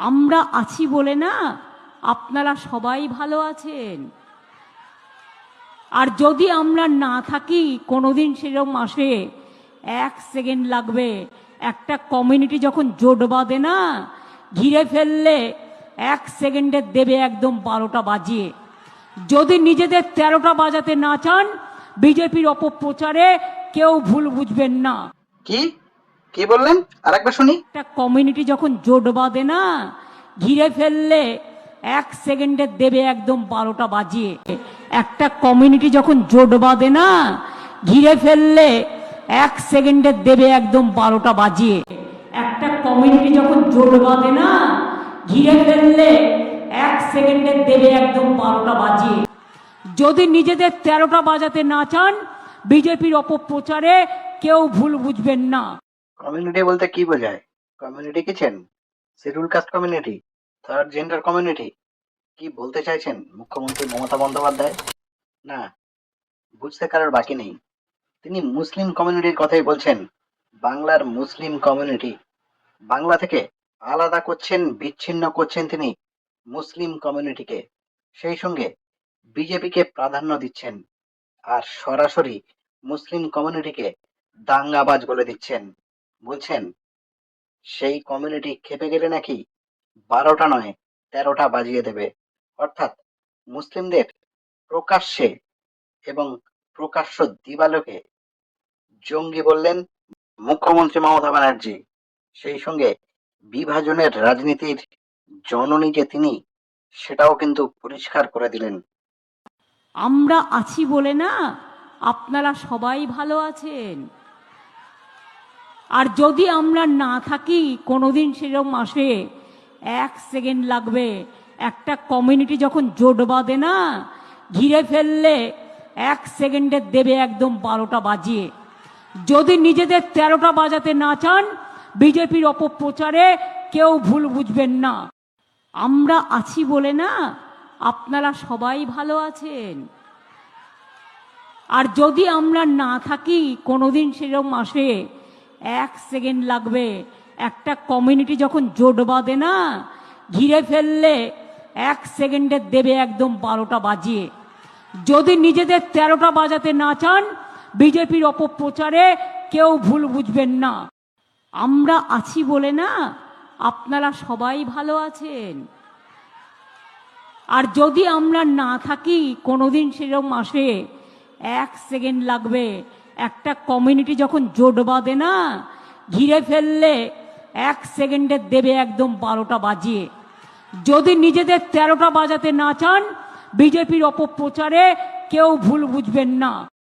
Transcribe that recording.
আমরা আছি বলে না আপনারা সবাই ভালো আছেন। আর যদি আমরা না থাকি কোনোদিন সেরকম আসে, 1 সেকেন্ড লাগবে। একটা কমিউনিটি যখন জোট বাঁধে না, ঘিরে ফেললে 1 সেকেন্ডে দেবে একদম 12টা বাজিয়ে। যদি নিজেদের 13টা বাজাতে না চান, বিজেপির অপপ্রচারে কেউ ভুল বুঝবেন না। কি কি বললেন? আরেকবার শুনি। একটা কমিউনিটি যখন জোট বাঁধে না, ঘিরে ফেললে 1 সেকেন্ডে দেবে একদম 12টা বাজিয়ে। একটা কমিউনিটি যখন জোট বাঁধে না, ঘিরে ফেললে 1 সেকেন্ডে দেবে একদম 12টা বাজিয়ে। একটা কমিউনিটি যখন জোট বাঁধে না, ঘিরে ফেললে 1 সেকেন্ডে দেবে একদম 12টা বাজিয়ে। যদি নিজেদের 13টা বাজাতে না চান, বিজেপির অপপ্রচারে কেউ ভুল বুঝবেন না। কমিউনিটি বলতে কি বোঝায়? কমিউনিটি কিছেন? Schedule caste community? Third gender community? কি বলতে চাইছেন মুখ্যমন্ত্রী মমতা বন্দ্যোপাধ্যায়? না, বুঝতে কারোর বাকি নেই। তিনি মুসলিম কমিউনিটির কথাই বলছেন। বাংলার মুসলিম কমিউনিটি। বাংলা থেকে আলাদা করছেন, বিচ্ছিন্ন করছেন তিনি মুসলিম কমিউনিটিকে। সেই সঙ্গে বিজেপিকে প্রাধান্য দিচ্ছেন আর সরাসরি মুসলিম কমিউনিটিকে দাঙ্গাবাজ বলে দিচ্ছেন। বলছেন সেই কমিউনিটি খেপে গেলে নাকি 12টা নয় 13টা বাজিয়ে দেবে। অর্থাৎ মুসলিমদের প্রকাশ্যে এবং প্রকাশ্য দিবালোকে জঙ্গি বললেন মুখ্যমন্ত্রী মমতা ব্যানার্জি। সেই সঙ্গে বিভাজনের রাজনীতির জননী যে তিনি, সেটাও কিন্তু পরিষ্কার করে দিলেন। আমরা আছি বলে না আপনারা সবাই ভালো আছেন। আর যদি আমরা না থাকি কোনোদিন সেরকম আসে, 1 সেকেন্ড লাগবে। একটা কমিউনিটি যখন জোট বাঁধে না, ঘিরে ফেললে 1 সেকেন্ডে দেবে একদম 12টা বাজিয়ে। যদি নিজেদের 13টা বাজাতে না চান, বিজেপির অপপ্রচারে কেউ ভুল বুঝবেন না। আমরা আছি বলে না আপনারা সবাই ভালো আছেন। আর যদি আমরা না থাকি কোনোদিন সেরকম আসে, 1 সেকেন্ড লাগবে। একটা কমিউনিটি যখন জোট বাঁধে না, ঘিরে ফেললে 1 সেকেন্ডে দেবে একদম 12টা বাজিয়ে। যদি নিজেদের 13টা বাজাতে না চান, বিজেপির অপপ্রচারে কেউ ভুল বুঝবেন না। আমরা আছি বলে না আপনারা সবাই ভালো আছেন। আর যদি আমরা না থাকি কোনোদিন সেরকম আসে, 1 সেকেন্ড লাগবে। একটা কমিউনিটি যখন জোট বাঁধে না, ঘিরে ফেললে 1 সেকেন্ডে দেবে একদম 12টা বাজিয়ে। যদি নিজেদের 13টা বাজাতে না চান, বিজেপির অপপ্রচারে কেউ ভুল বুঝবেন না।